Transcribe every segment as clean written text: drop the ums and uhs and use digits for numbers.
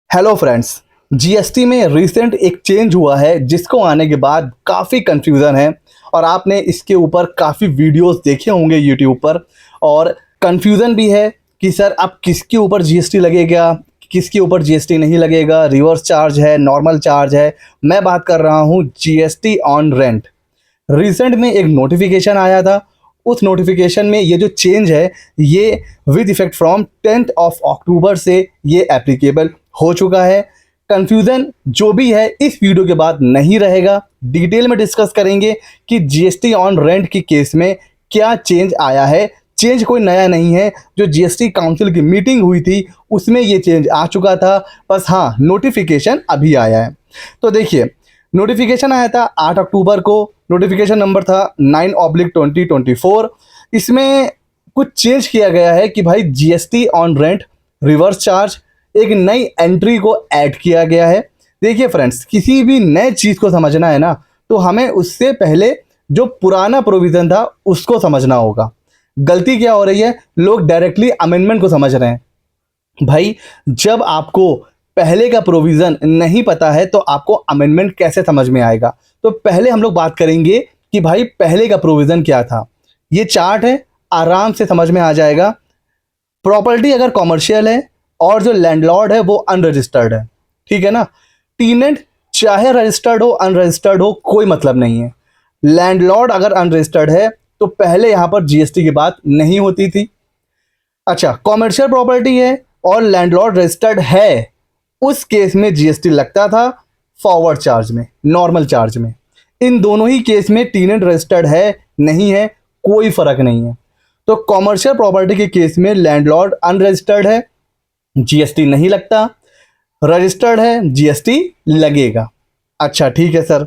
Hello friends. GST में recent एक change हुआ है जिसको आने के बाद काफ़ी कन्फ्यूज़न है और आपने इसके ऊपर काफ़ी वीडियोस देखे होंगे यूट्यूब पर और कन्फ्यूज़न भी है कि सर अब किसके ऊपर जीएसटी लगेगा, किसके ऊपर जीएसटी नहीं लगेगा, रिवर्स चार्ज है, नॉर्मल चार्ज है। मैं बात कर रहा हूँ जीएसटी ऑन रेंट। रिसेंट में एक नोटिफिकेशन आया था। उस नोटिफिकेशन में ये जो चेंज है ये with effect from 10th of October से ये एप्लीकेबल हो चुका है। कंफ्यूजन जो भी है इस वीडियो के बाद नहीं रहेगा। डिटेल में डिस्कस करेंगे कि जीएसटी ऑन रेंट की केस में क्या चेंज आया है। चेंज कोई नया नहीं है, जो जीएसटी काउंसिल की मीटिंग हुई थी उसमें ये चेंज आ चुका था, बस हाँ नोटिफिकेशन अभी आया है। तो देखिए, नोटिफिकेशन आया था 8 अक्टूबर को। नोटिफिकेशन नंबर था 9/2024। इसमें कुछ चेंज किया गया है कि भाई GST on rent reverse charge एक नई एंट्री को ऐड किया गया है। देखिए फ्रेंड्स, किसी भी नए चीज़ को समझना है ना तो हमें उससे पहले जो पुराना प्रोविज़न था उसको समझना होगा। गलती क्या हो रही है, लोग डायरेक्टली अमेंडमेंट को समझ रहे हैं। भाई, जब आपको पहले का प्रोविज़न नहीं पता है तो आपको अमेंडमेंट कैसे समझ में आएगा। तो पहले हम लोग बात करेंगे कि भाई पहले का प्रोविज़न क्या था। ये चार्ट है, आराम से समझ में आ जाएगा। प्रॉपर्टी अगर कॉमर्शियल है और जो लैंडलॉर्ड है वो अनरजिस्टर्ड है, ठीक है ना। टीनेंट चाहे रजिस्टर्ड हो अनरजिस्टर्ड हो कोई मतलब नहीं है। लैंडलॉर्ड अगर अनरजिस्टर्ड है तो पहले यहां पर जीएसटी की बात नहीं होती थी। अच्छा, कॉमर्शियल प्रॉपर्टी है और लैंडलॉर्ड रजिस्टर्ड है, उस केस में जीएसटी लगता था फॉरवर्ड चार्ज में, नॉर्मल चार्ज में। इन दोनों ही केस में टीनेंट रजिस्टर्ड है नहीं है कोई फर्क नहीं है। तो कॉमर्शियल प्रॉपर्टी के केस में लैंडलॉर्ड अनरजिस्टर्ड है, जीएसटी नहीं लगता। रजिस्टर्ड है, जीएसटी लगेगा। अच्छा ठीक है सर।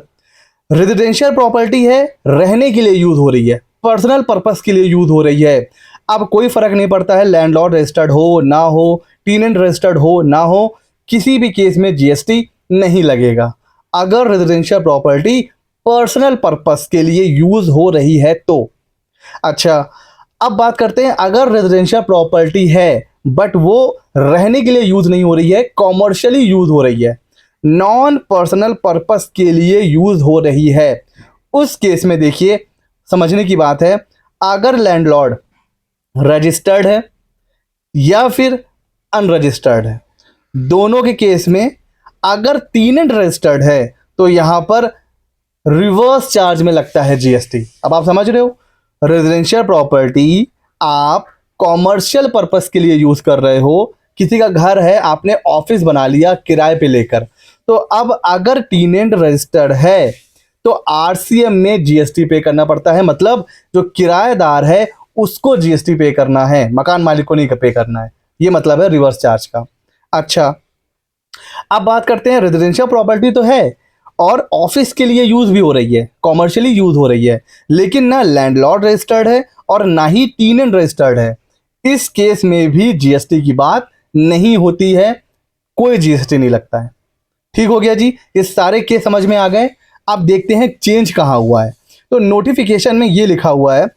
रेजिडेंशियल प्रॉपर्टी है, रहने के लिए यूज हो रही है, पर्सनल पर्पस के लिए यूज हो रही है। अब कोई फर्क नहीं पड़ता है लैंडलॉर्ड रजिस्टर्ड हो ना हो, टीनेंट रजिस्टर्ड हो ना हो, किसी भी केस में जीएसटी नहीं लगेगा अगर रेजिडेंशियल प्रॉपर्टी पर्सनल पर्पस के लिए यूज हो रही है तो। अच्छा, अब बात करते हैं अगर रेजिडेंशियल प्रॉपर्टी है बट वो रहने के लिए यूज नहीं हो रही है, कॉमर्शियली यूज हो रही है, नॉन पर्सनल पर्पस के लिए यूज हो रही है, उस केस में देखिए समझने की बात है, अगर लैंडलॉर्ड रजिस्टर्ड है या फिर अनरजिस्टर्ड है, दोनों के केस में अगर टीनेंट रजिस्टर्ड है तो यहां पर रिवर्स चार्ज में लगता है जीएसटी। अब आप समझ रहे हो, रेजिडेंशियल प्रॉपर्टी आप कॉमर्शियल पर्पस के लिए यूज कर रहे हो, किसी का घर है आपने ऑफिस बना लिया किराए पे लेकर, तो अब अगर टीनेंट रजिस्टर्ड है तो आरसीएम में जीएसटी पे करना पड़ता है। मतलब जो किराएदार है उसको जीएसटी पे करना है, मकान मालिक को नहीं पे करना है। ये मतलब है रिवर्स चार्ज का। अच्छा, अब बात करते हैं रेजिडेंशियल प्रॉपर्टी तो है और ऑफिस के लिए यूज भी हो रही है, कॉमर्शियली यूज हो रही है, लेकिन ना लैंडलॉर्ड रजिस्टर्ड है और ना ही टीनेंट रजिस्टर्ड है। इस केस में भी जीएसटी की बात नहीं होती है, कोई जीएसटी नहीं लगता है। ठीक हो गया जी, ये सारे केस समझ में आ गए। अब देखते हैं चेंज कहाँ हुआ है। तो नोटिफिकेशन में ये लिखा हुआ है,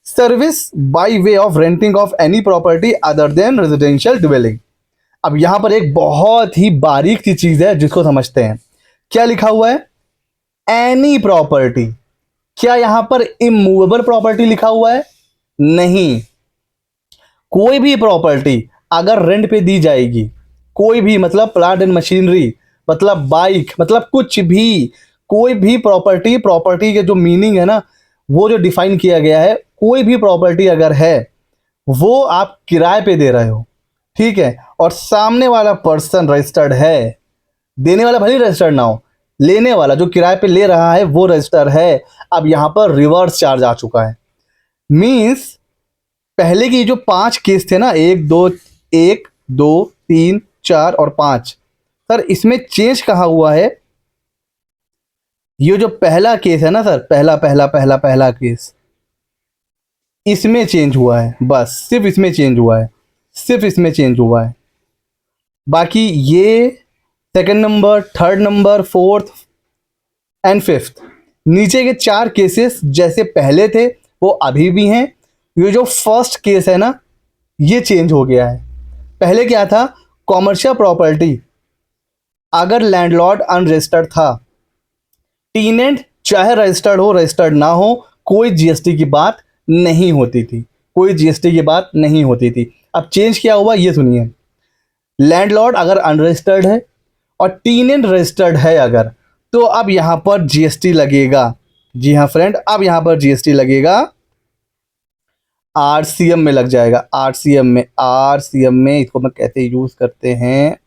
service by way of renting of any property other than residential dwelling. अब यहां पर एक बहुत ही बारीक सी चीज है जिसको समझते हैं। क्या लिखा हुआ है, एनी प्रॉपर्टी। क्या यहां पर इमूवेबल प्रॉपर्टी लिखा हुआ है? नहीं। कोई भी प्रॉपर्टी अगर रेंट पे दी जाएगी, कोई भी मतलब प्लांट एंड मशीनरी, मतलब बाइक, मतलब कुछ भी, कोई भी प्रॉपर्टी, प्रॉपर्टी के जो मीनिंग है ना वो जो डिफाइन किया गया है, कोई भी प्रॉपर्टी अगर है वो आप किराए पे दे रहे हो, ठीक है, और सामने वाला पर्सन रजिस्टर्ड है, देने वाला भले रजिस्टर्ड ना हो, लेने वाला जो किराए पे ले रहा है वो रजिस्टर है, अब यहां पर रिवर्स चार्ज आ चुका है। मींस पहले की जो 5 केस थे ना, 1 2 3 4 और 5, सर इसमें चेंज कहाँ हुआ है? ये जो पहला केस है ना सर, पहला पहला पहला पहला केस, इसमें चेंज हुआ है, बस सिर्फ इसमें चेंज हुआ है, सिर्फ इसमें चेंज हुआ है। बाकी ये second number, third number, fourth and fifth, नीचे के 4 केसेस जैसे पहले थे वो अभी भी हैं। ये जो फर्स्ट केस है ना, ये चेंज हो गया है। पहले क्या था, कॉमर्शियल प्रॉपर्टी अगर लैंडलॉर्ड अनरजिस्टर्ड था, टीनेंट चाहे रजिस्टर्ड हो रजिस्टर्ड ना हो, कोई जीएसटी की बात नहीं होती थी, कोई जीएसटी की बात नहीं होती थी। अब चेंज क्या हुआ ये सुनिए। लैंडलॉर्ड अगर अनरजिस्टर्ड है और टीनेंट रजिस्टर्ड है अगर, तो अब यहां पर जीएसटी लगेगा। जी हाँ फ्रेंड, अब यहां पर जीएसटी लगेगा, आरसीएम में लग जाएगा। आरसीएम में इसको मैं कैसे यूज करते हैं,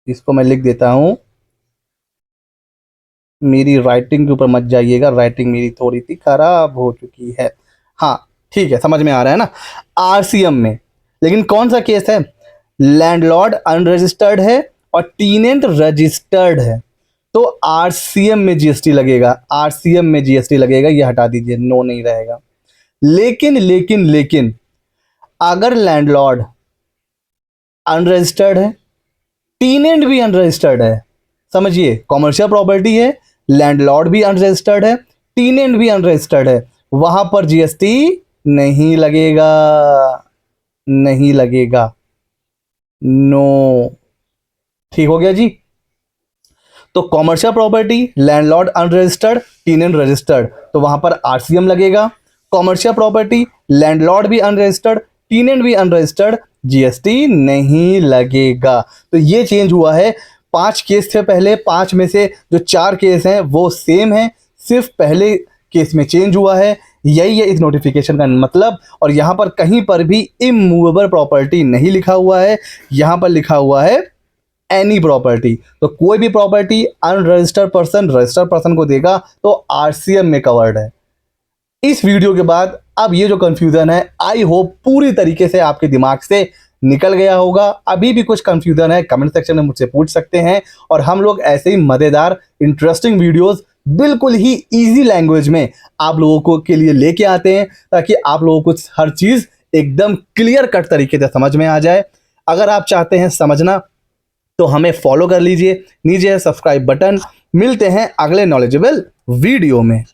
इसको मैं लिख देता हूं। मेरी राइटिंग के ऊपर मत जाइएगा, राइटिंग मेरी थोड़ी सी खराब हो चुकी है। हाँ ठीक है, समझ में आ रहा है ना। आरसीएम में, लेकिन कौन सा केस है, लैंडलॉर्ड अनरजिस्टर्ड है और टीनेंट रजिस्टर्ड है, तो आरसीएम में जीएसटी लगेगा। आरसीएम में जीएसटी लगेगा, ये हटा दीजिए, नो नहीं रहेगा। लेकिन अगर लैंडलॉर्ड अनरजिस्टर्ड है, टीनेंट भी अनरजिस्टर्ड है, समझिए कॉमर्शियल प्रॉपर्टी है, लैंडलॉर्ड भी अनरजिस्टर्ड है, टीनेंट भी अनरजिस्टर्ड है, वहां पर जीएसटी नहीं लगेगा, नहीं लगेगा, नो। ठीक हो गया जी। तो commercial property, landlord unregistered, टीनेंट registered, तो वहां पर आरसीएम लगेगा। कॉमर्शियल प्रॉपर्टी, लैंडलॉर्ड भी अनरजिस्टर्ड, टीनेंट भी अनरजिस्टर्ड, जीएसटी नहीं लगेगा। तो ये चेंज हुआ है। 5 केस थे पहले, 5 में से जो 4 केस हैं वो सेम है, सिर्फ पहले केस में चेंज हुआ है। यही है इस नोटिफिकेशन का मतलब। और यहां पर कहीं पर भी इमूवेबल प्रॉपर्टी नहीं लिखा हुआ है, यहां पर लिखा हुआ है एनी प्रॉपर्टी। तो कोई भी property unregistered person registered person को देगा तो आरसीएम में कवर्ड है। इस वीडियो के बाद अब ये जो कंफ्यूजन है, आई होप पूरी तरीके से आपके दिमाग से निकल गया होगा। अभी भी कुछ कंफ्यूजन है, कमेंट सेक्शन में मुझसे पूछ सकते हैं, और हम लोग ऐसे ही मजेदार इंटरेस्टिंग वीडियोस बिल्कुल ही इजी लैंग्वेज में आप लोगों को के लिए लेके आते हैं, ताकि आप लोगों को हर चीज एकदम क्लियर कट तरीके से समझ में आ जाए। अगर आप चाहते हैं समझना तो हमें फॉलो कर लीजिए, नीचे है सब्सक्राइब बटन। मिलते हैं अगले नॉलेजेबल वीडियो में।